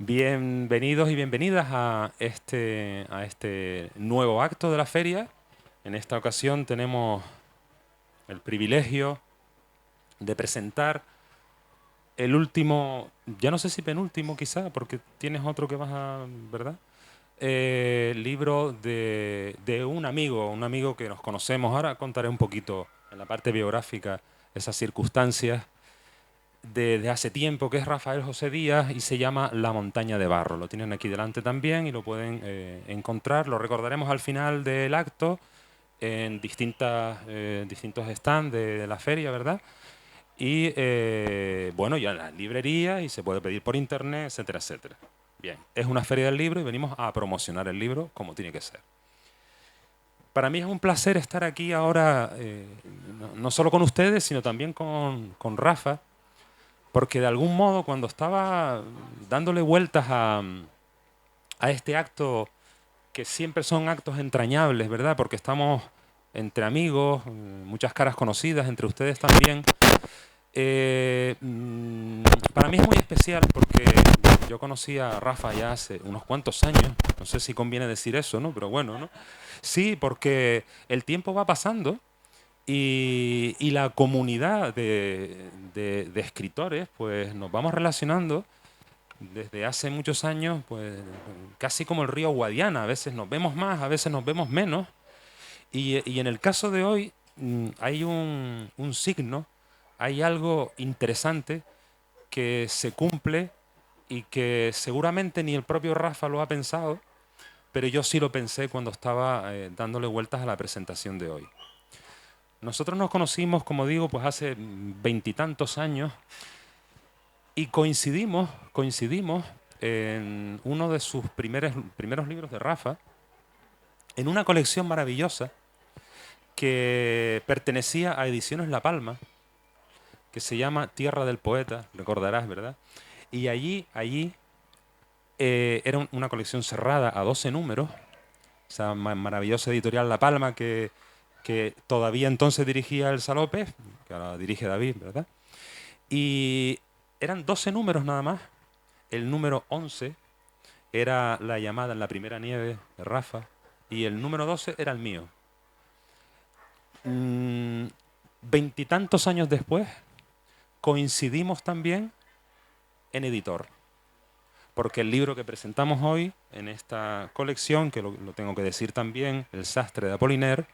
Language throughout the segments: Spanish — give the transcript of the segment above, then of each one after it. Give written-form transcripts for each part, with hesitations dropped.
Bienvenidos y bienvenidas a este nuevo acto de la feria. En esta ocasión tenemos el privilegio de presentar el último, ya no sé si penúltimo quizá, porque tienes otro que vas a, ¿verdad? Libro de un amigo que nos conocemos. Ahora contaré un poquito en la parte biográfica esas circunstancias de hace tiempo, que es Rafael José Díaz y se llama La montaña de barro. Lo tienen aquí delante también y lo pueden encontrar. Lo recordaremos al final del acto en distintos stands de la feria, ¿verdad? Y bueno, ya en las librerías y se puede pedir por internet, etcétera, etcétera. Bien, es una feria del libro y venimos a promocionar el libro como tiene que ser. Para mí es un placer estar aquí ahora, no solo con ustedes, sino también con Rafa, porque de algún modo cuando estaba dándole vueltas a este acto, que siempre son actos entrañables, ¿verdad? Porque estamos entre amigos, muchas caras conocidas, entre ustedes también. Para mí es muy especial porque yo conocí a Rafa ya hace unos cuantos años, no sé si conviene decir eso, ¿no? Pero bueno, ¿no? Sí, porque el tiempo va pasando y la comunidad de escritores, pues nos vamos relacionando desde hace muchos años, pues casi como el río Guadiana. A veces nos vemos más, a veces nos vemos menos. Y en el caso de hoy hay un signo, hay algo interesante que se cumple y que seguramente ni el propio Rafa lo ha pensado, pero yo sí lo pensé cuando estaba dándole vueltas a la presentación de hoy. Nosotros nos conocimos, como digo, pues hace veintitantos años y coincidimos en uno de sus primeros libros de Rafa, en una colección maravillosa que pertenecía a Ediciones La Palma, que se llama Tierra del Poeta, recordarás, ¿verdad? Y allí era una colección cerrada a 12 números, esa maravillosa editorial La Palma que todavía entonces dirigía Elsa López, que ahora dirige David, ¿verdad? Y eran 12 números nada más. El número 11 era La llamada en la primera nieve de Rafa y el número 12 era el mío. Veintitantos años después coincidimos también en editor, porque el libro que presentamos hoy en esta colección, que lo tengo que decir también, El sastre de Apollinaire,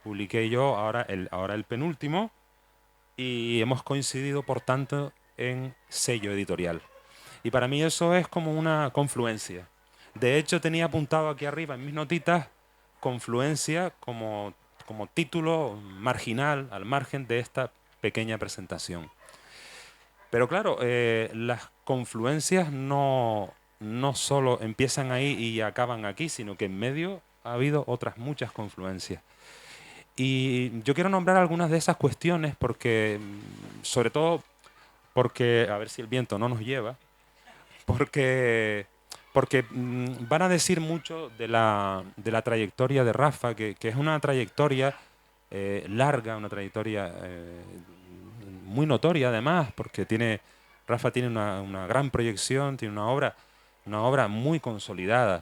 publiqué yo ahora el penúltimo y hemos coincidido, por tanto, en sello editorial. Y para mí eso es como una confluencia. De hecho, tenía apuntado aquí arriba en mis notitas confluencia como título marginal, al margen de esta pequeña presentación. Pero claro, las confluencias no solo empiezan ahí y acaban aquí, sino que en medio ha habido otras muchas confluencias. Y yo quiero nombrar algunas de esas cuestiones porque, sobre todo porque, a ver si el viento no nos lleva, porque van a decir mucho de la trayectoria de Rafa, que es una trayectoria larga, una trayectoria muy notoria además, porque Rafa tiene una gran proyección, tiene una obra muy consolidada.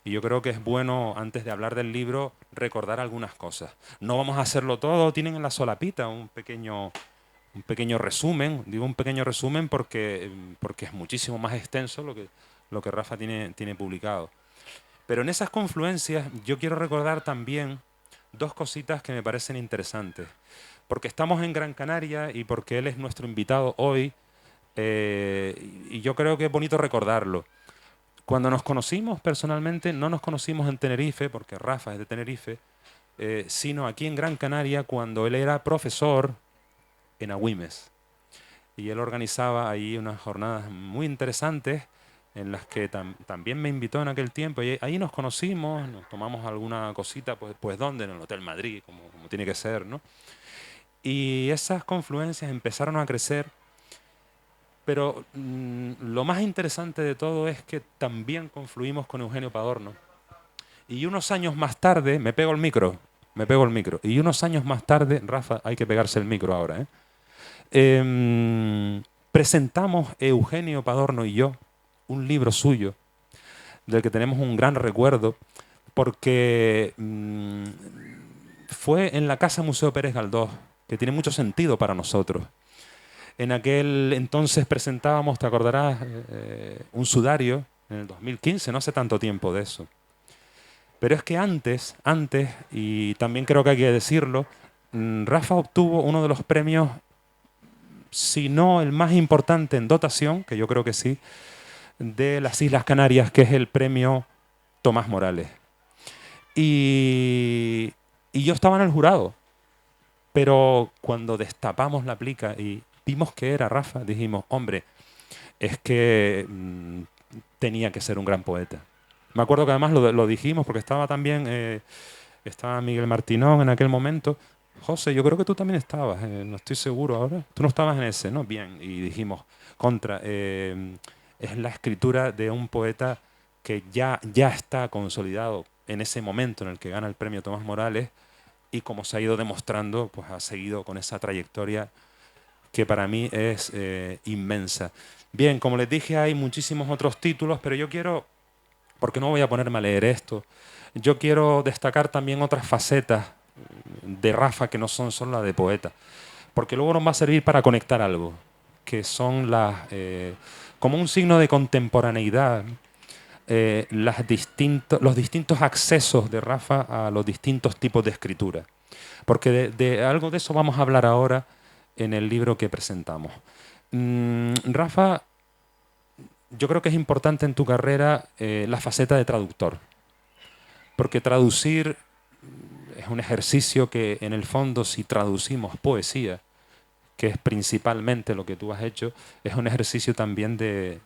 Y yo creo que es bueno, antes de hablar del libro, recordar algunas cosas. No vamos a hacerlo todo, tienen en la solapita un pequeño resumen. Digo un pequeño resumen porque es muchísimo más extenso lo que Rafa tiene publicado. Pero en esas confluencias yo quiero recordar también dos cositas que me parecen interesantes. Porque estamos en Gran Canaria y porque él es nuestro invitado hoy, y yo creo que es bonito recordarlo. Cuando nos conocimos personalmente, no nos conocimos en Tenerife, porque Rafa es de Tenerife, sino aquí en Gran Canaria cuando él era profesor en Agüimes. Y él organizaba ahí unas jornadas muy interesantes en las que también me invitó en aquel tiempo. Y ahí nos conocimos, nos tomamos alguna cosita, pues ¿dónde? En el Hotel Madrid, como tiene que ser, ¿no? Y esas confluencias empezaron a crecer, pero lo más interesante de todo es que también confluimos con Eugenio Padorno. Y unos años más tarde, me pego el micro, y unos años más tarde, Rafa, hay que pegarse el micro ahora, presentamos Eugenio Padorno y yo un libro suyo del que tenemos un gran recuerdo, porque fue en la Casa Museo Pérez Galdós, que tiene mucho sentido para nosotros. En aquel entonces presentábamos, te acordarás, un sudario en el 2015, no hace tanto tiempo de eso. Pero es que antes, y también creo que hay que decirlo, Rafa obtuvo uno de los premios, si no el más importante en dotación, que yo creo que sí, de las Islas Canarias, que es el premio Tomás Morales. Y, y yo estaba en el jurado, pero cuando destapamos la plica y vimos que era Rafa, dijimos, hombre, es que tenía que ser un gran poeta. Me acuerdo que además lo dijimos porque estaba también, estaba Miguel Martinón en aquel momento. José, yo creo que tú también estabas, no estoy seguro ahora. Tú no estabas en ese, ¿no? Bien, y dijimos, es la escritura de un poeta que ya está consolidado en ese momento en el que gana el premio Tomás Morales y como se ha ido demostrando, pues ha seguido con esa trayectoria que para mí es inmensa. Bien, como les dije, hay muchísimos otros títulos, pero yo quiero, porque no voy a ponerme a leer esto, yo quiero destacar también otras facetas de Rafa que no son solo las de poeta, porque luego nos va a servir para conectar algo, que son como un signo de contemporaneidad, los distintos accesos de Rafa a los distintos tipos de escritura. Porque de algo de eso vamos a hablar ahora en el libro que presentamos. Rafa, yo creo que es importante en tu carrera la faceta de traductor, porque traducir es un ejercicio que en el fondo si traducimos poesía, que es principalmente lo que tú has hecho, es un ejercicio también de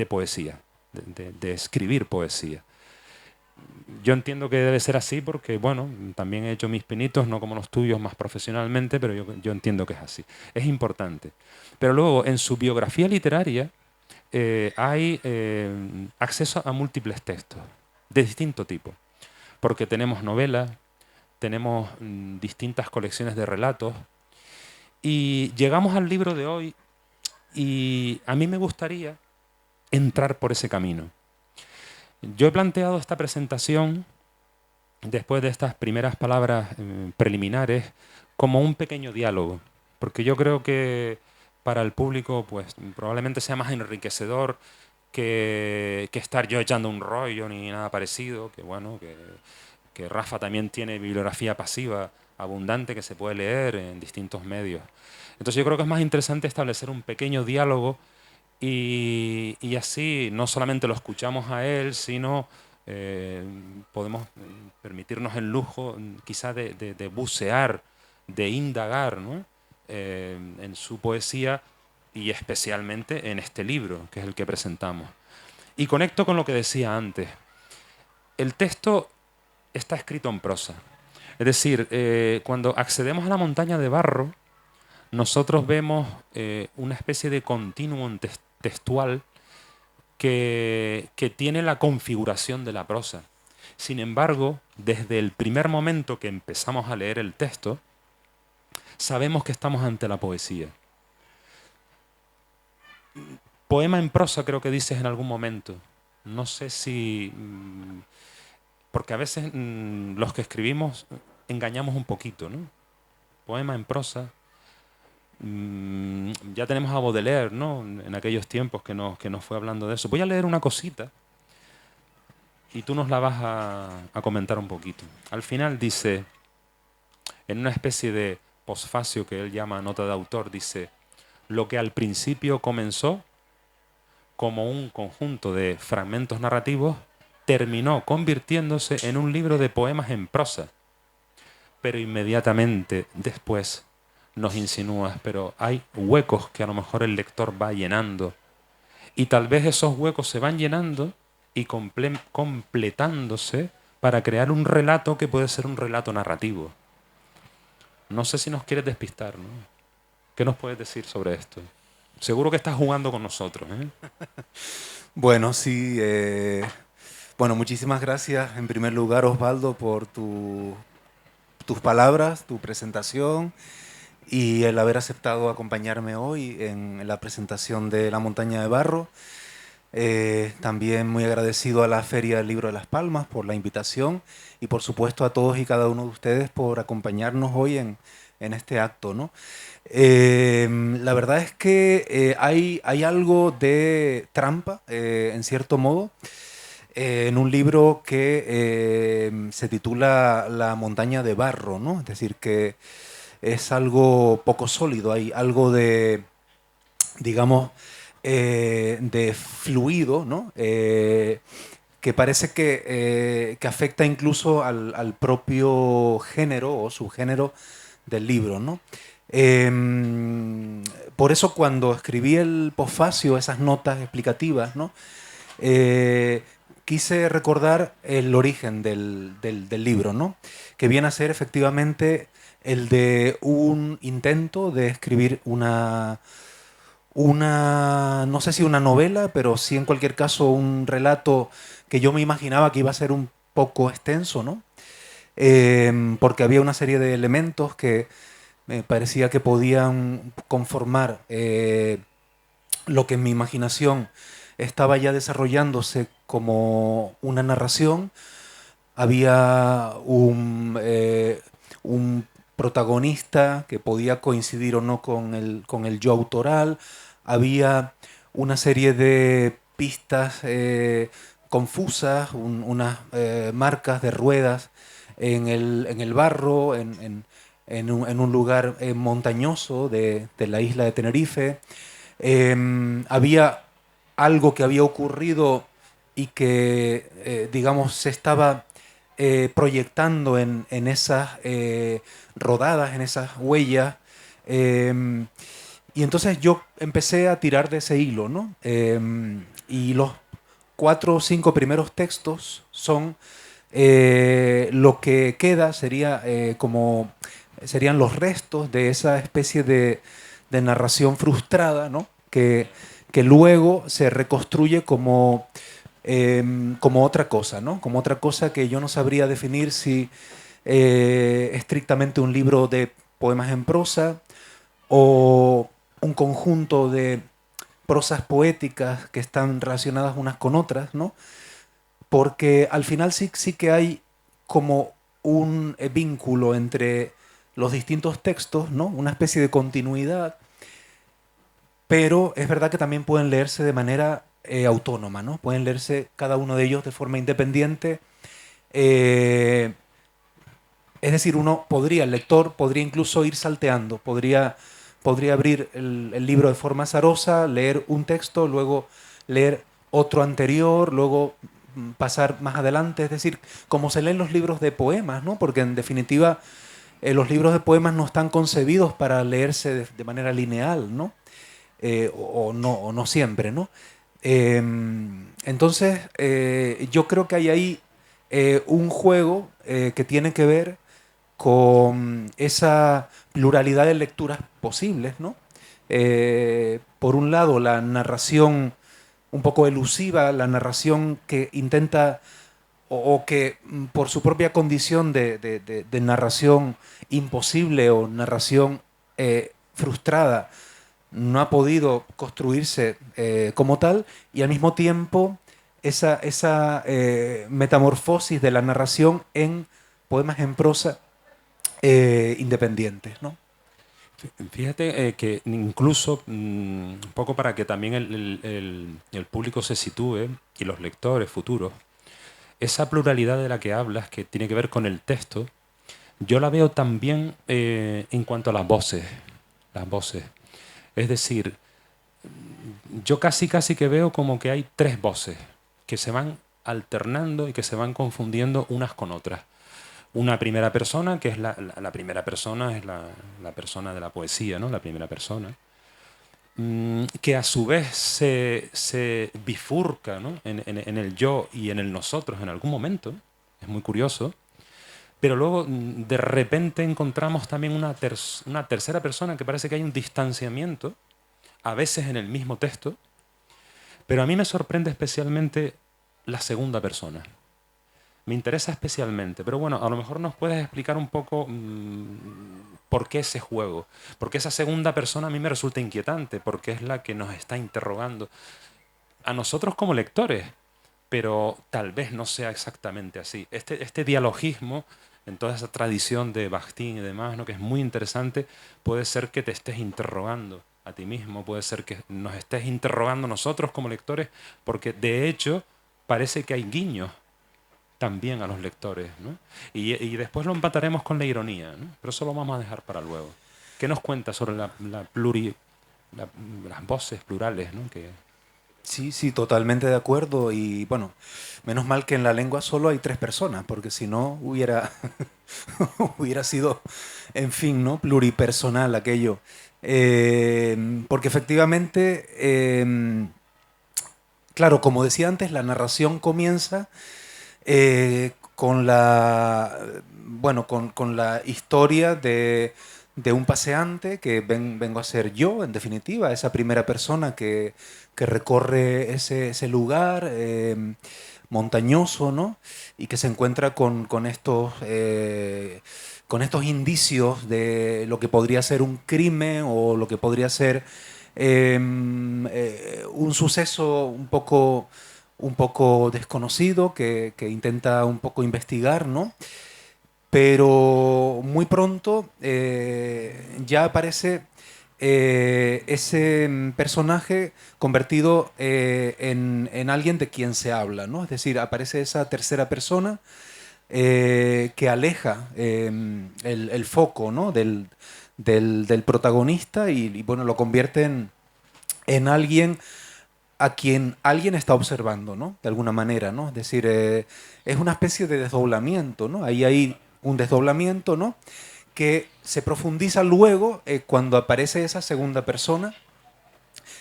poesía, de escribir poesía. Yo entiendo que debe ser así porque, bueno, también he hecho mis pinitos, no como los tuyos más profesionalmente, pero yo entiendo que es así. Es importante. Pero luego, en su biografía literaria, hay acceso a múltiples textos de distinto tipo, porque tenemos novelas, tenemos distintas colecciones de relatos, y llegamos al libro de hoy y a mí me gustaría entrar por ese camino. Yo he planteado esta presentación, después de estas primeras palabras preliminares, como un pequeño diálogo, porque yo creo que para el público pues probablemente sea más enriquecedor que estar yo echando un rollo ni nada parecido, que bueno, que Rafa también tiene bibliografía pasiva abundante que se puede leer en distintos medios. Entonces yo creo que es más interesante establecer un pequeño diálogo y así no solamente lo escuchamos a él, sino podemos permitirnos el lujo quizá de bucear, de indagar, ¿no? En su poesía y especialmente en este libro, que es el que presentamos. Y conecto con lo que decía antes. El texto está escrito en prosa. Es decir, cuando accedemos a la montaña de Barro, nosotros vemos una especie de continuum textual que tiene la configuración de la prosa. Sin embargo, desde el primer momento que empezamos a leer el texto, sabemos que estamos ante la poesía. Poema en prosa creo que dices en algún momento. No sé si... porque a veces los que escribimos engañamos un poquito, ¿no? Poema en prosa. Ya tenemos a Baudelaire, ¿no? En aquellos tiempos que nos fue hablando de eso. Voy a leer una cosita y tú nos la vas a comentar un poquito. Al final dice, en una especie de posfacio que él llama nota de autor, dice, lo que al principio comenzó como un conjunto de fragmentos narrativos, terminó convirtiéndose en un libro de poemas en prosa. Pero inmediatamente después nos insinúas, pero hay huecos que a lo mejor el lector va llenando. Y tal vez esos huecos se van llenando y completándose para crear un relato que puede ser un relato narrativo. No sé si nos quieres despistar, ¿no? ¿Qué nos puedes decir sobre esto? Seguro que estás jugando con nosotros, ¿eh? Bueno, sí. Bueno, muchísimas gracias en primer lugar, Osvaldo, por tus palabras, tu presentación y el haber aceptado acompañarme hoy en la presentación de La Montaña de Barro. También muy agradecido a la Feria del Libro de Las Palmas por la invitación y por supuesto a todos y cada uno de ustedes por acompañarnos hoy en este acto, ¿no? La verdad es que hay algo de trampa, en cierto modo, en un libro que se titula La montaña de barro, ¿no? Es decir, que es algo poco sólido, hay algo de, digamos, de fluido, ¿no? Que parece que afecta incluso al propio género o subgénero del libro, ¿no? Por eso cuando escribí el posfacio, esas notas explicativas, ¿no? Eh, quise recordar el origen del libro, ¿no? Que viene a ser efectivamente el de un intento de escribir no sé si una novela, pero sí en cualquier caso un relato que yo me imaginaba que iba a ser un poco extenso, ¿no? Porque había una serie de elementos que me parecía que podían conformar lo que en mi imaginación estaba ya desarrollándose como una narración. Había un protagonista que podía coincidir o no con el yo autoral. Había una serie de pistas confusas, unas marcas de ruedas en el barro, en un lugar montañoso de la isla de Tenerife. Había algo que había ocurrido y que, digamos, se estaba proyectando en esas rodadas, en esas huellas. Em, y entonces yo empecé a tirar de ese hilo, ¿no? Y los 4 o 5 primeros textos son lo que queda sería serían los restos de esa especie de narración frustrada, ¿no? Que luego se reconstruye como otra cosa, ¿no? Como otra cosa que yo no sabría definir si estrictamente un libro de poemas en prosa o un conjunto de prosas poéticas que están relacionadas unas con otras, ¿no? Porque al final sí que hay como un vínculo entre los distintos textos, ¿no? Una especie de continuidad, pero es verdad que también pueden leerse de manera autónoma, ¿no? Pueden leerse cada uno de ellos de forma independiente. eh, es decir, el lector podría incluso ir salteando, podría abrir el libro de forma azarosa, leer un texto, luego leer otro anterior, luego pasar más adelante, es decir, como se leen los libros de poemas, ¿no? Porque en definitiva los libros de poemas no están concebidos para leerse de manera lineal, ¿no? O no siempre, ¿no? Entonces, yo creo que hay ahí un juego que tiene que ver con esa pluralidad de lecturas posibles, ¿no? Por un lado, la narración un poco elusiva, la narración que intenta o que por su propia condición de narración imposible o narración frustrada no ha podido construirse como tal y al mismo tiempo esa metamorfosis de la narración en poemas en prosa independientes, ¿no? Fíjate que incluso, un poco para que también el público se sitúe y los lectores futuros, esa pluralidad de la que hablas, que tiene que ver con el texto, yo la veo también en cuanto a las voces. Las voces. Es decir, yo casi que veo como que hay tres voces que se van alternando y que se van confundiendo unas con otras. Una primera persona, que es la primera persona, es la persona de la poesía, ¿no? La primera persona. Que a su vez se bifurca, ¿no? En el yo y en el nosotros en algún momento. Es muy curioso. Pero luego de repente encontramos también una tercera persona que parece que hay un distanciamiento, a veces en el mismo texto, pero a mí me sorprende especialmente la segunda persona. Me interesa especialmente, pero bueno, a lo mejor nos puedes explicar un poco por qué ese juego, porque esa segunda persona a mí me resulta inquietante, porque es la que nos está interrogando. a nosotros como lectores, pero tal vez no sea exactamente así. Este dialogismo en toda esa tradición de Bakhtin y demás, ¿no? Que es muy interesante, puede ser que te estés interrogando a ti mismo, puede ser que nos estés interrogando nosotros como lectores, porque de hecho parece que hay guiños también a los lectores, ¿no? Y después lo empataremos con la ironía, ¿no? Pero eso lo vamos a dejar para luego. ¿Qué nos cuenta sobre la- las voces plurales, ¿no? Sí, sí, totalmente de acuerdo. Y bueno, menos mal que en la lengua solo hay tres personas, porque si no hubiera, hubiera sido, en fin, ¿no? Pluripersonal aquello. Porque efectivamente, claro, como decía antes, la narración comienza con la, bueno, con la historia de un paseante que vengo a ser yo, en definitiva, esa primera persona que recorre ese lugar montañoso, ¿no? Y que se encuentra con estos indicios de lo que podría ser un crimen o lo que podría ser un suceso un poco desconocido que intenta un poco investigar, ¿no? Pero muy pronto ya aparece ese personaje convertido en alguien de quien se habla, ¿no? Es decir, aparece esa tercera persona que aleja el foco, ¿no? del protagonista y, bueno, lo convierte en alguien a quien alguien está observando, ¿no? De alguna manera, ¿no? Es decir, es una especie de desdoblamiento, ¿no? Ahí hay un desdoblamiento, ¿no? Que se profundiza luego cuando aparece esa segunda persona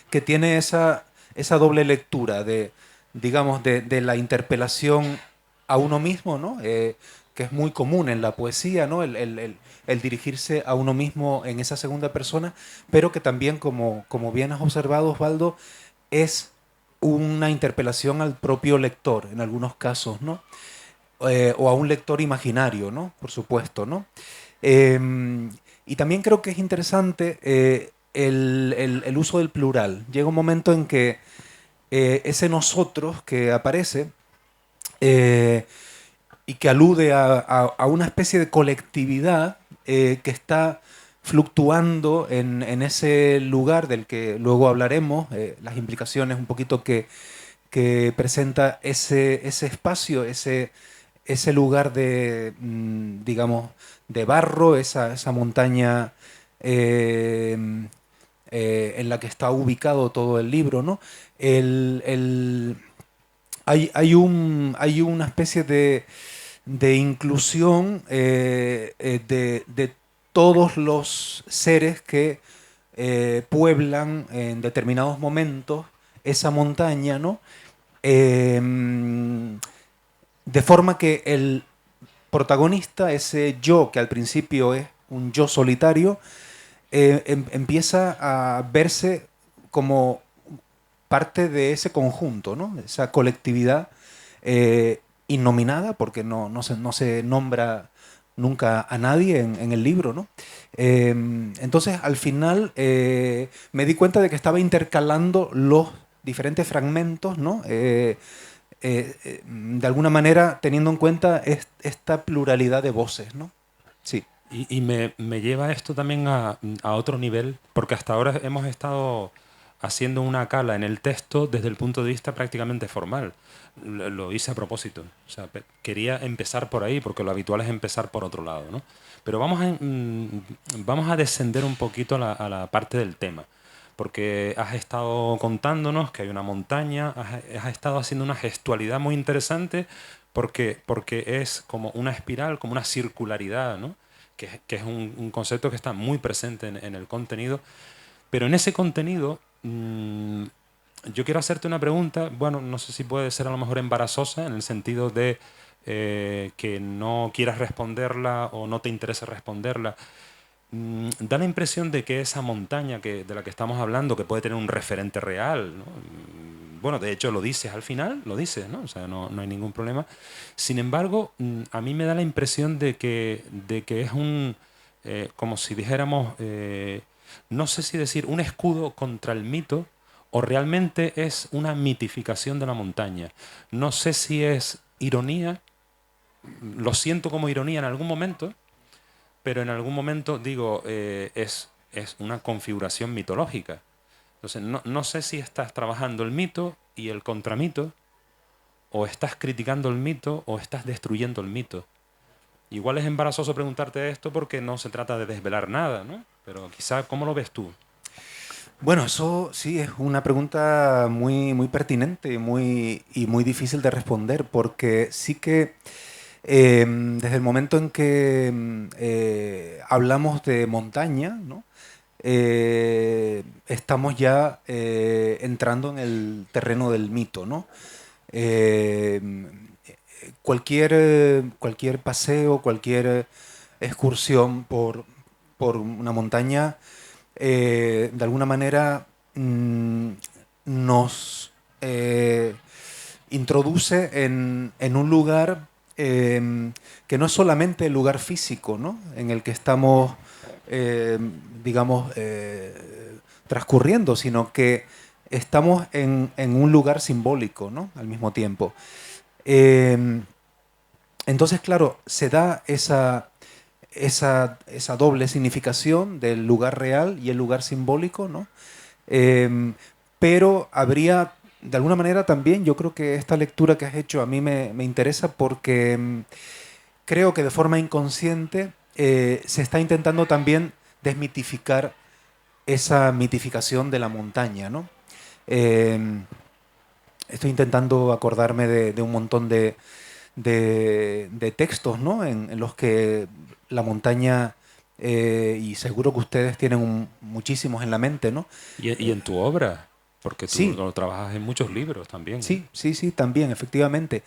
que tiene esa doble lectura de, digamos, de la interpelación a uno mismo, ¿no? Que es muy común en la poesía, ¿no? El dirigirse a uno mismo en esa segunda persona, pero que también, como bien has observado, Osvaldo, es una interpelación al propio lector, en algunos casos, ¿no? O a un lector imaginario, ¿no? Por supuesto, ¿no? Y también creo que es interesante el uso del plural. Llega un momento en que ese nosotros que aparece eh, y que alude a una especie de colectividad que está fluctuando en ese lugar del que luego hablaremos, las implicaciones un poquito que presenta ese espacio, ese lugar de, digamos, de barro, esa montaña eh, en la que está ubicado todo el libro, ¿no? El, el- hay una especie de inclusión de todos los seres que pueblan en determinados momentos esa montaña, ¿no? Eh, de forma que el protagonista, ese yo que al principio es un yo solitario, empieza a verse como parte de ese conjunto, ¿no? Esa colectividad innominada, porque no se nombra nunca a nadie en el libro, ¿no? Entonces, al final, me di cuenta de que estaba intercalando los diferentes fragmentos, ¿no? De alguna manera teniendo en cuenta esta pluralidad de voces, ¿no? Sí. Y me lleva esto también a otro nivel, porque hasta ahora hemos estado haciendo una cala en el texto desde el punto de vista prácticamente formal. Lo hice a propósito. O sea, quería empezar por ahí, porque lo habitual es empezar por otro lado, ¿no? Pero vamos a descender un poquito a la parte del tema, porque has estado contándonos que hay una montaña, has estado haciendo una gestualidad muy interesante, porque es como una espiral, como una circularidad, ¿no? Que es un concepto que está muy presente en el contenido, pero en ese contenido yo quiero hacerte una pregunta, bueno, no sé si puede ser a lo mejor embarazosa, en el sentido de que no quieras responderla o no te interese responderla. Da la impresión de que esa montaña de la que estamos hablando, que puede tener un referente real, ¿no? Bueno, de hecho lo dices al final, lo dices, ¿no? O sea, no hay ningún problema. Sin embargo, a mí me da la impresión de que es como si dijéramos, no sé si decir un escudo contra el mito o realmente es una mitificación de la montaña. No sé si es ironía, lo siento como ironía en algún momento, pero en algún momento digo, es una configuración mitológica. Entonces, no sé si estás trabajando el mito y el contramito, o estás criticando el mito, o estás destruyendo el mito. Igual es embarazoso preguntarte esto porque no se trata de desvelar nada, ¿no? Pero quizá, ¿cómo lo ves tú? Bueno, eso sí es una pregunta muy, muy pertinente y muy difícil de responder, porque sí que desde el momento en que hablamos de montaña, ¿no? Estamos ya entrando en el terreno del mito, ¿no? Eh, cualquier paseo, cualquier excursión por una montaña, de alguna manera nos introduce en un lugar que no es solamente el lugar físico, ¿no? En el que estamos, eh, digamos, transcurriendo, sino que estamos en un lugar simbólico, ¿no? Al mismo tiempo. Eh, entonces, claro, se da esa doble significación del lugar real y el lugar simbólico, ¿no? Eh, pero habría, de alguna manera también, yo creo que esta lectura que has hecho a mí me interesa porque creo que de forma inconsciente se está intentando también desmitificar esa mitificación de la montaña, ¿no? Eh, Estoy intentando acordarme de un montón de textos, ¿no? En los que la montaña, y seguro que ustedes tienen muchísimos en la mente, ¿no? Y en tu obra, porque tú Sí, lo trabajas en muchos libros también, ¿eh? sí, sí, sí, también, efectivamente.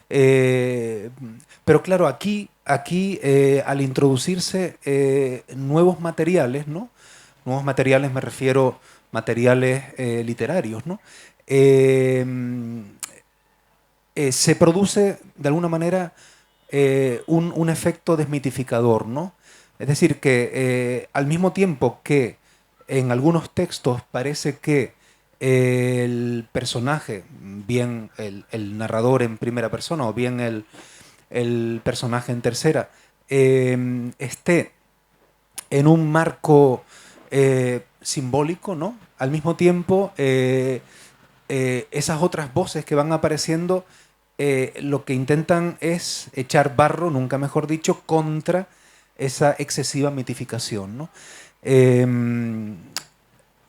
Eh, pero claro, aquí al introducirse nuevos materiales, ¿no? Nuevos materiales me refiero materiales literarios, ¿no? Eh, Se produce de alguna manera un efecto desmitificador, ¿no? Es decir, que al mismo tiempo que en algunos textos parece que el personaje, bien el narrador en primera persona o bien el personaje en tercera, esté en un marco simbólico, ¿no? Al mismo tiempo, esas otras voces que van apareciendo lo que intentan es echar barro, nunca mejor dicho, contra esa excesiva mitificación, ¿no? Eh,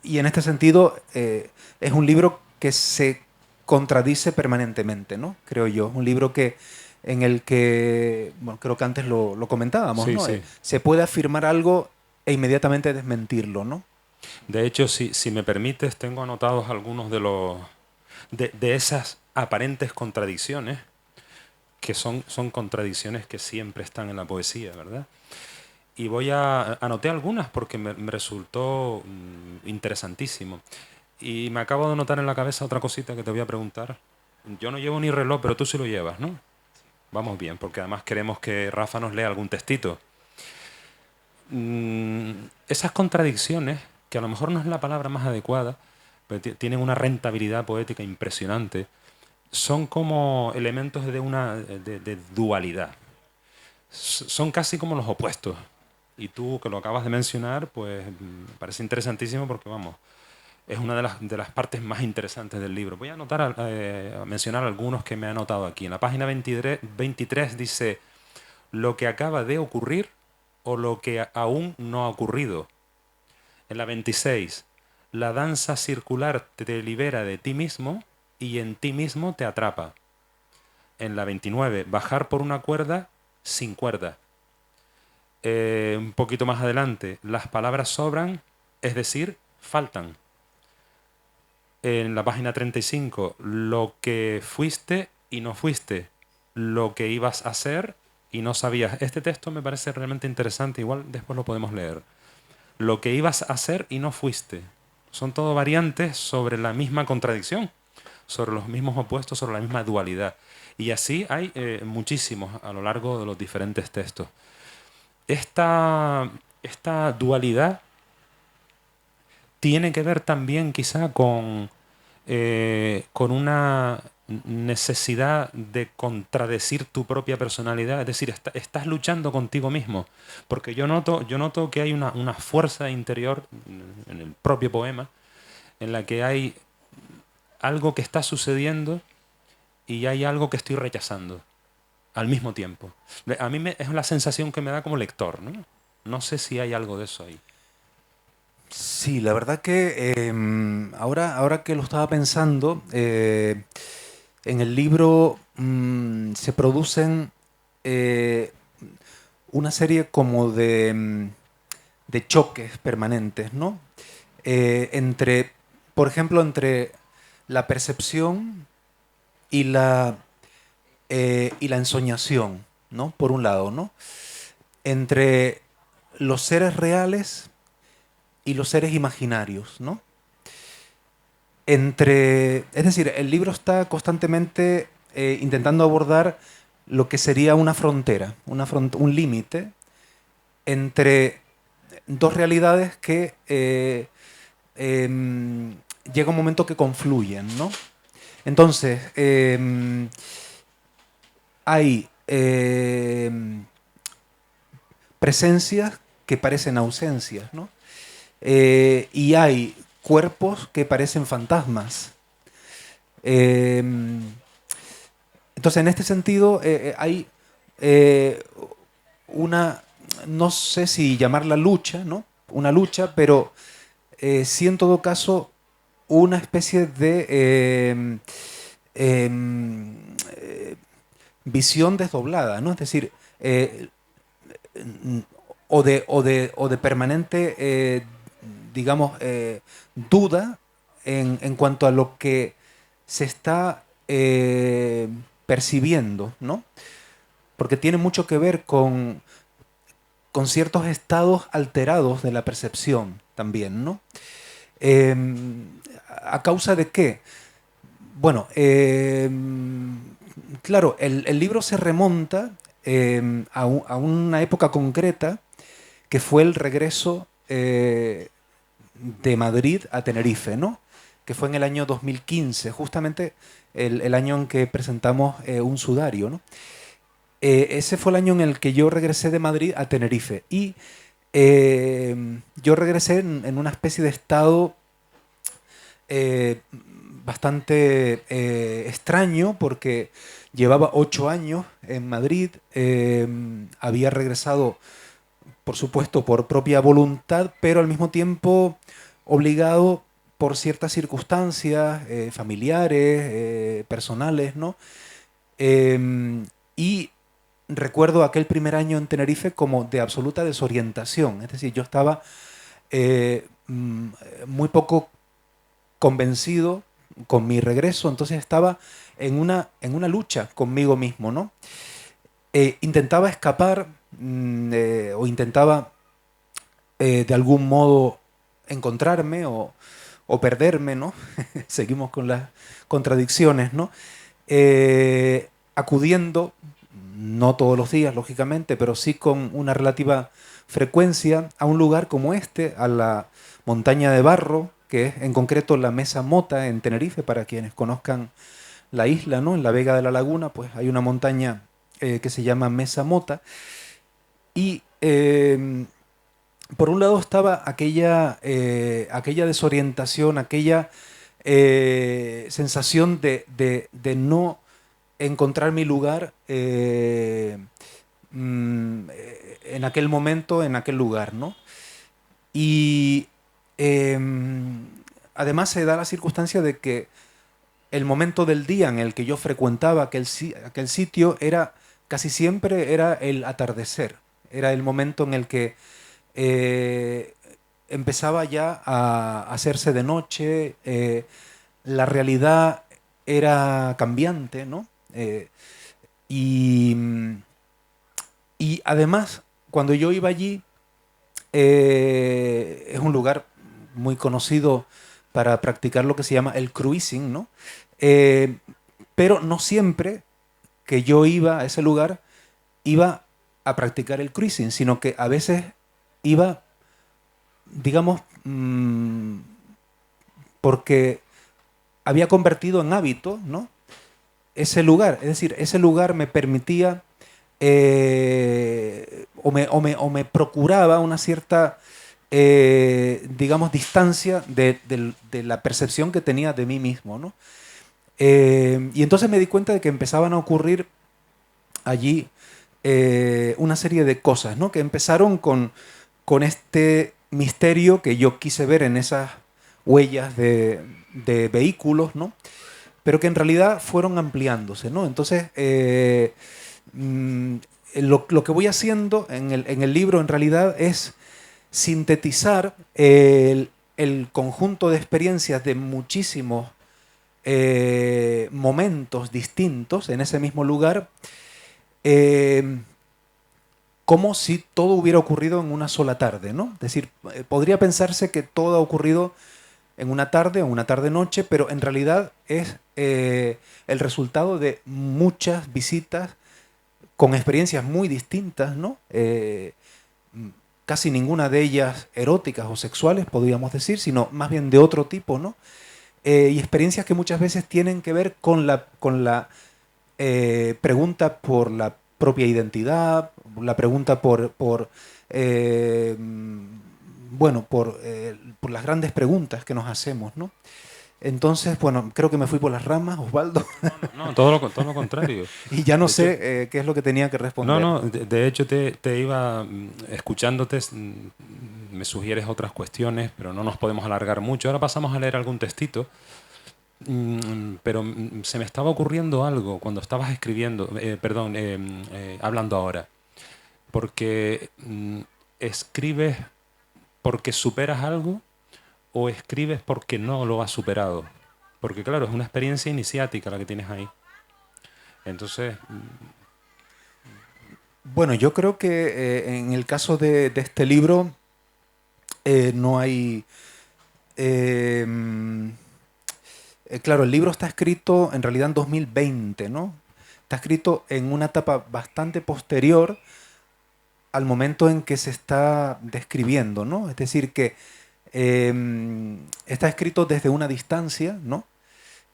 y en este sentido es un libro que se contradice permanentemente, ¿no? Creo yo. Un libro en el que, bueno, creo que antes lo comentábamos, Sí, ¿no? sí. Se puede afirmar algo e inmediatamente desmentirlo, ¿no? De hecho, si me permites, tengo anotados algunos de esas aparentes contradicciones, que son contradicciones que siempre están en la poesía, ¿verdad? Y anoté algunas porque me resultó interesantísimo. Y me acabo de notar en la cabeza otra cosita que te voy a preguntar. Yo no llevo ni reloj, pero tú sí lo llevas, ¿no? Vamos bien, porque además queremos que Rafa nos lea algún textito. Esas contradicciones, que a lo mejor no es la palabra más adecuada, pero tienen una rentabilidad poética impresionante, son como elementos de dualidad. Son casi como los opuestos. Y tú, que lo acabas de mencionar, pues me parece interesantísimo porque, vamos, es una de las partes más interesantes del libro. Voy a a mencionar algunos que me he anotado aquí. En la página 23 dice, lo que acaba de ocurrir o lo que aún no ha ocurrido. En la 26, la danza circular te libera de ti mismo y en ti mismo te atrapa. En la 29, bajar por una cuerda sin cuerda. Un poquito más adelante, las palabras sobran, es decir, faltan. En la página 35, lo que fuiste y no fuiste, lo que ibas a hacer y no sabías. Este texto me parece realmente interesante, igual después lo podemos leer. Lo que ibas a hacer y no fuiste. Son todo variantes sobre la misma contradicción, sobre los mismos opuestos, sobre la misma dualidad. Y así hay muchísimos a lo largo de los diferentes textos. Esta dualidad tiene que ver también quizá con una necesidad de contradecir tu propia personalidad, es decir, estás luchando contigo mismo, porque yo noto que hay una fuerza interior en el propio poema, en la que hay algo que está sucediendo y hay algo que estoy rechazando al mismo tiempo. A mí es la sensación que me da como lector, ¿no? No sé si hay algo de eso ahí. Sí, la verdad que ahora que lo estaba pensando, en el libro se producen eh, una serie como de choques permanentes, ¿no? Entre, por ejemplo, entre la percepción y y la ensoñación, ¿no? Por un lado, ¿no? Entre los seres reales y los seres imaginarios, ¿no? Es decir, el libro está constantemente intentando abordar lo que sería una frontera, un límite entre dos realidades que llega un momento que confluyen, ¿no? Entonces, hay presencias que parecen ausencias, ¿no? Y hay cuerpos que parecen fantasmas. Eh, entonces, en este sentido, hay eh, una, no sé si llamarla lucha, ¿no? Una lucha, pero sí en todo caso una especie de eh, visión desdoblada, ¿no? Es decir, o de permanente, digamos, duda en cuanto a lo que se está percibiendo, ¿no? Porque tiene mucho que ver con ciertos estados alterados de la percepción también, ¿no? Eh, ¿A causa de qué? Bueno, claro, el libro se remonta a una época concreta que fue el regreso de Madrid a Tenerife, ¿no? Que fue en el año 2015, justamente el año en que presentamos un sudario, ¿no? Ese fue el año en el que yo regresé de Madrid a Tenerife y yo regresé en una especie de estado eh, bastante extraño porque llevaba 8 años en Madrid, había regresado, por supuesto, por propia voluntad, pero al mismo tiempo obligado por ciertas circunstancias familiares, personales, ¿no? Y recuerdo aquel primer año en Tenerife como de absoluta desorientación, es decir, yo estaba muy poco convencido con mi regreso, entonces estaba en una lucha conmigo mismo, ¿no? Intentaba escapar o intentaba de algún modo encontrarme o perderme, ¿no? Seguimos con las contradicciones, ¿no? Acudiendo, no todos los días, lógicamente, pero sí con una relativa frecuencia a un lugar como este, a la montaña de Barro, que es en concreto la Mesa Mota en Tenerife, para quienes conozcan la isla, ¿no? En la Vega de la Laguna, pues hay una montaña que se llama Mesa Mota. Y por un lado estaba aquella desorientación, aquella sensación de no encontrar mi lugar en aquel momento, en aquel lugar, ¿no? Y además se da la circunstancia de que el momento del día en el que yo frecuentaba aquel sitio era casi siempre era el atardecer. Era el momento en el que eh, empezaba ya a hacerse de noche, la realidad era cambiante, ¿no? Y, y además, cuando yo iba allí, es un lugar muy conocido para practicar lo que se llama el cruising, ¿no? Eh, pero no siempre que yo iba a ese lugar iba a practicar el cruising, sino que a veces iba, digamos, porque había convertido en hábito, ¿no? Ese lugar. Es decir, ese lugar me permitía o me procuraba una cierta, digamos, distancia de la percepción que tenía de mí mismo, ¿no? Y entonces me di cuenta de que empezaban a ocurrir allí una serie de cosas, ¿no? Que empezaron con este misterio que yo quise ver en esas huellas de vehículos, ¿no? Pero que en realidad fueron ampliándose, ¿no? Entonces, mm, lo que voy haciendo en el libro en realidad es sintetizar el conjunto de experiencias de muchísimos momentos distintos en ese mismo lugar, eh, como si todo hubiera ocurrido en una sola tarde, ¿no? Es decir, podría pensarse que todo ha ocurrido en una tarde o una tarde-noche, pero en realidad es el resultado de muchas visitas con experiencias muy distintas, ¿no? Casi ninguna de ellas eróticas o sexuales, podríamos decir, sino más bien de otro tipo, ¿no? Y experiencias que muchas veces tienen que ver con la pregunta por la propia identidad, la pregunta eh, bueno, por las grandes preguntas que nos hacemos, ¿no? Entonces, bueno, creo que me fui por las ramas, Osvaldo, No, todo lo contrario. y ya no De hecho, sé qué es lo que tenía que no, responder. no, de hecho te iba escuchándote, me sugieres otras cuestiones, pero no nos podemos alargar mucho. Ahora pasamos a leer algún textito. Pero se me estaba ocurriendo algo cuando estabas escribiendo, perdón, hablando ahora, porque escribes porque superas algo o escribes porque no lo has superado. Porque claro, es una experiencia iniciática la que tienes ahí. Entonces, Bueno, yo creo que en el caso de este libro no hay... eh, mm, claro, el libro está escrito en realidad en 2020, ¿no? Está escrito en una etapa bastante posterior al momento en que se está describiendo, ¿no? Es decir, que está escrito desde una distancia, ¿no?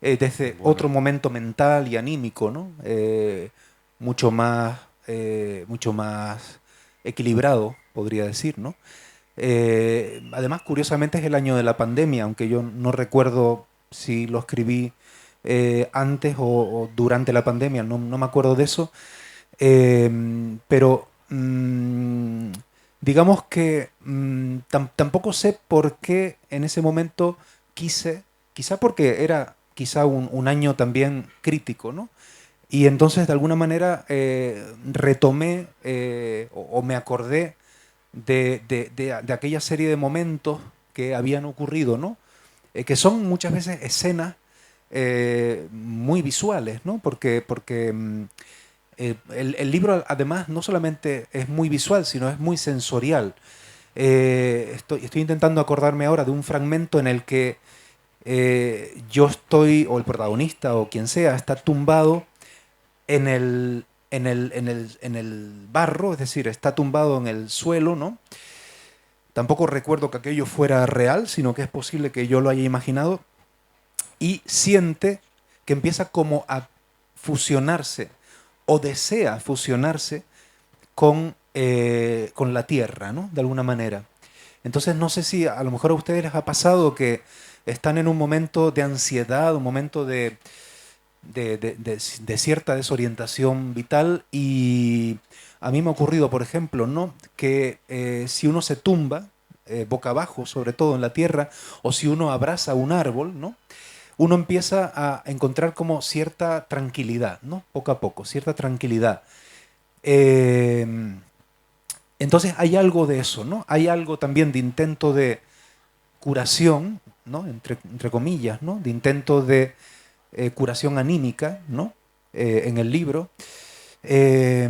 Desde otro bueno, momento mental y anímico, ¿no? Mucho más equilibrado, podría decir, ¿no? Además, curiosamente es el año de la pandemia, aunque yo no recuerdo si lo escribí antes o durante la pandemia, no me acuerdo de eso. Pero digamos que tampoco sé por qué en ese momento quise, quizá porque era quizá un año también crítico, ¿no? Y entonces de alguna manera retomé o me acordé de aquella serie de momentos que habían ocurrido, ¿no? Que son muchas veces escenas muy visuales, ¿no? Porque el libro además no solamente es muy visual, sino es muy sensorial. Estoy intentando acordarme ahora de un fragmento en el que yo estoy, o el protagonista, o quien sea, está tumbado en el barro, es decir, está tumbado en el suelo, ¿no? Tampoco recuerdo que aquello fuera real, sino que es posible que yo lo haya imaginado, y siente que empieza como a fusionarse o desea fusionarse con la tierra, ¿no? De alguna manera. Entonces no sé si a lo mejor a ustedes les ha pasado que están en un momento de ansiedad, un momento de cierta desorientación vital y a mí me ha ocurrido, por ejemplo, ¿no? Que si uno se tumba, boca abajo, sobre todo en la tierra, o si uno abraza un árbol, ¿no? Uno empieza a encontrar como cierta tranquilidad, ¿no? Poco a poco, cierta tranquilidad. Eh, entonces hay algo de eso, ¿no? Hay algo también de intento de curación, ¿no? Entre comillas, ¿no? De intento de curación anímica, ¿no? En el libro. Eh,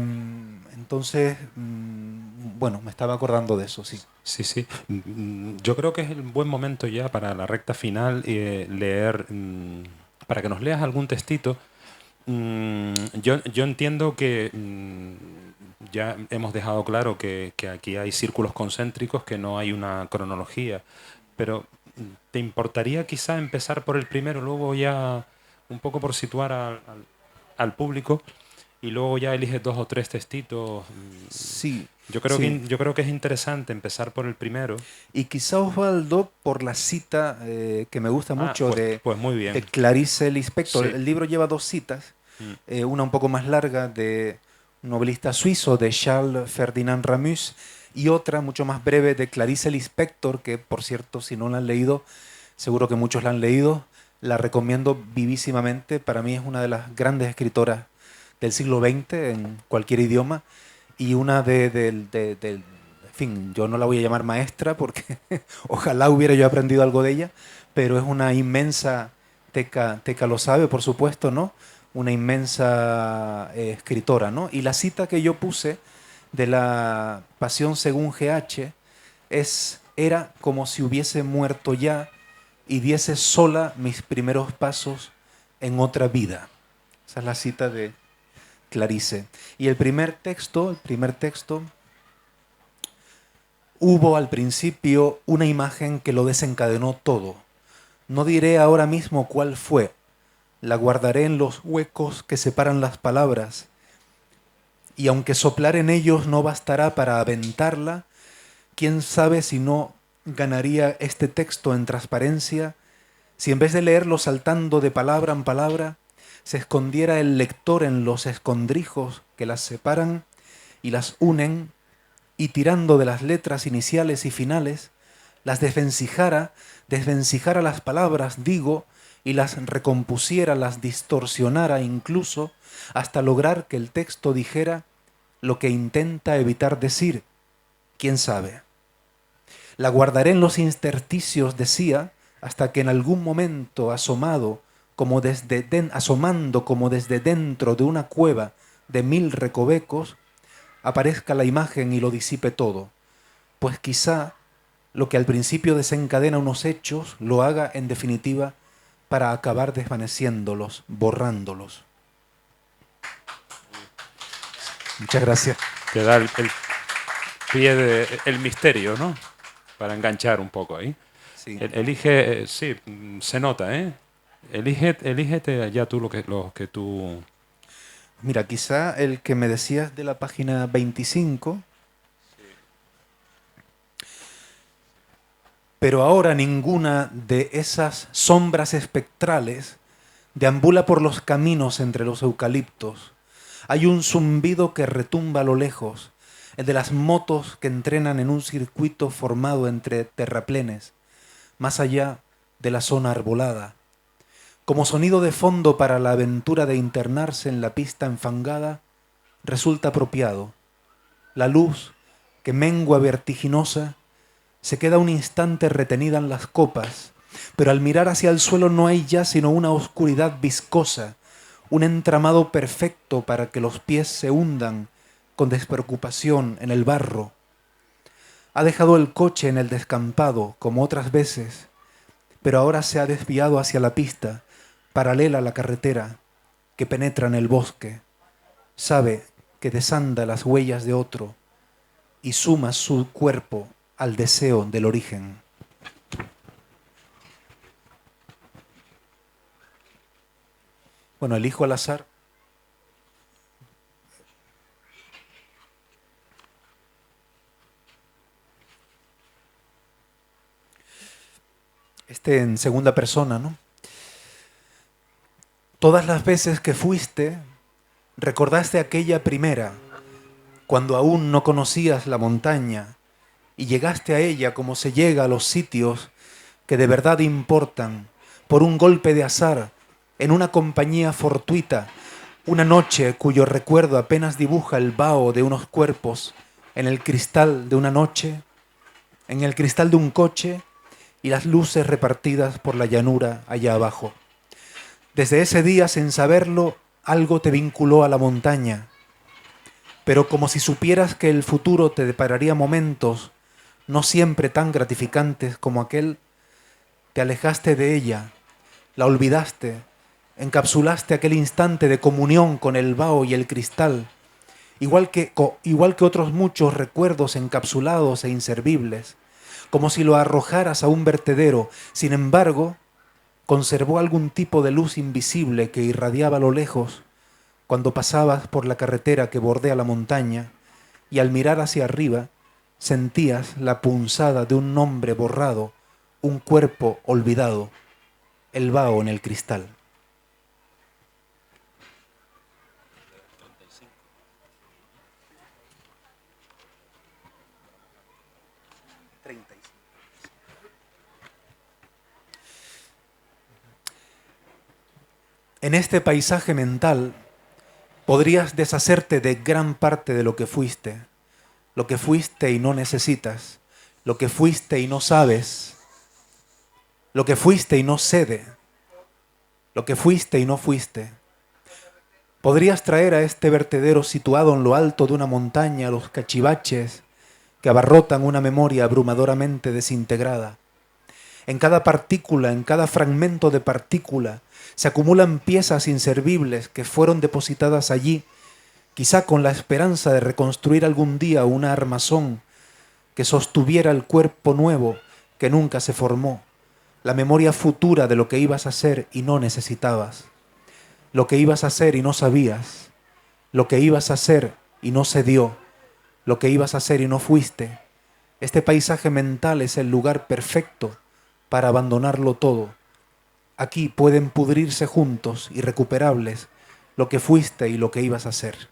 entonces, bueno, me estaba acordando de eso, sí. sí, sí. Yo creo que es el buen momento ya para la recta final leer, para que nos leas algún textito. Yo entiendo que ya hemos dejado claro que aquí hay círculos concéntricos, que no hay una cronología, pero ¿te importaría quizá empezar por el primero, luego ya un poco por situar al público y luego ya eliges dos o tres textitos? Sí, Yo creo sí. yo creo que es interesante empezar por el primero. Y quizá Osvaldo, por la cita que me gusta Ah, mucho pues muy de bien. Clarice Lispector, Sí. el libro lleva dos citas, Mm. una un poco más larga de un novelista suizo de Charles Ferdinand Ramus y otra mucho más breve de Clarice Lispector, que por cierto, si no la han leído, seguro que muchos la han leído, la recomiendo vivísimamente. Para mí es una de las grandes escritoras del siglo XX en cualquier idioma y una en fin, yo no la voy a llamar maestra porque ojalá hubiera yo aprendido algo de ella, pero es una inmensa, Teca lo sabe, por supuesto, ¿no? Una inmensa escritora, ¿no? Y la cita que yo puse de la Pasión según GH era como si hubiese muerto ya y diese sola mis primeros pasos en otra vida. Esa es la cita de Clarice. Y el primer texto, hubo al principio una imagen que lo desencadenó todo. No diré ahora mismo cuál fue, la guardaré en los huecos que separan las palabras, y aunque soplar en ellos no bastará para aventarla, quién sabe si no ganaría este texto en transparencia si en vez de leerlo saltando de palabra en palabra, se escondiera el lector en los escondrijos que las separan y las unen, y tirando de las letras iniciales y finales, las desvencijara las palabras, digo, y las recompusiera, las distorsionara incluso, hasta lograr que el texto dijera lo que intenta evitar decir. ¿Quién sabe? La guardaré en los intersticios, decía, hasta que en algún momento, asomando como desde dentro de una cueva de 1000 recovecos, aparezca la imagen y lo disipe todo. Pues quizá lo que al principio desencadena unos hechos lo haga en definitiva para acabar desvaneciéndolos, borrándolos. Muchas gracias. Te da el pie el misterio, ¿no? Para enganchar un poco ahí. Sí. Elige, sí, se nota, ¿eh? Elígete ya tú lo que tú... Mira, quizá el que me decías de la página 25, pero ahora ninguna de esas sombras espectrales deambula por los caminos entre los eucaliptos. Hay un zumbido que retumba a lo lejos, el de las motos que entrenan en un circuito formado entre terraplenes, más allá de la zona arbolada. Como sonido de fondo para la aventura de internarse en la pista enfangada, resulta apropiado. La luz, que mengua vertiginosa, se queda un instante retenida en las copas, pero al mirar hacia el suelo no hay ya sino una oscuridad viscosa, un entramado perfecto para que los pies se hundan con despreocupación en el barro. Ha dejado el coche en el descampado, como otras veces, pero ahora se ha desviado hacia la pista, paralela a la carretera, que penetra en el bosque. Sabe que desanda las huellas de otro y suma su cuerpo al deseo del origen. Bueno, elijo al azar. En segunda persona, ¿no? Todas las veces que fuiste, recordaste aquella primera, cuando aún no conocías la montaña y llegaste a ella como se llega a los sitios que de verdad importan, por un golpe de azar, en una compañía fortuita, una noche cuyo recuerdo apenas dibuja el vaho de unos cuerpos en el cristal de una noche, en el cristal de un coche y las luces repartidas por la llanura allá abajo. Desde ese día, sin saberlo, algo te vinculó a la montaña, pero como si supieras que el futuro te depararía momentos no siempre tan gratificantes como aquel, te alejaste de ella, la olvidaste, encapsulaste aquel instante de comunión con el vaho y el cristal, igual que otros muchos recuerdos encapsulados e inservibles. como si lo arrojaras a un vertedero. Sin embargo, conservó algún tipo de luz invisible que irradiaba a lo lejos cuando pasabas por la carretera que bordea la montaña, y al mirar hacia arriba sentías la punzada de un nombre borrado, un cuerpo olvidado, el vaho en el cristal. En este paisaje mental podrías deshacerte de gran parte de lo que fuiste y no necesitas, lo que fuiste y no sabes, lo que fuiste y no cede, lo que fuiste y no fuiste. Podrías traer a este vertedero situado en lo alto de una montaña los cachivaches que abarrotan una memoria abrumadoramente desintegrada. En cada partícula, en cada fragmento de partícula, se acumulan piezas inservibles que fueron depositadas allí, quizá con la esperanza de reconstruir algún día una armazón que sostuviera el cuerpo nuevo que nunca se formó, la memoria futura de lo que ibas a hacer y no necesitabas, lo que ibas a hacer y no sabías, lo que ibas a hacer y no se dio, lo que ibas a hacer y no fuiste. Este paisaje mental es el lugar perfecto para abandonarlo todo. Aquí pueden pudrirse juntos, irrecuperables, lo que fuiste y lo que ibas a hacer.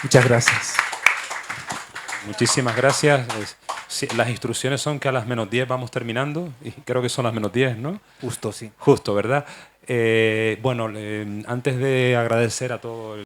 Muchas gracias. Muchísimas gracias. Sí, las instrucciones son que a las -10 vamos terminando, y creo que son las -10, ¿no? Justo, sí. Justo, ¿verdad? Bueno, antes de agradecer a todo el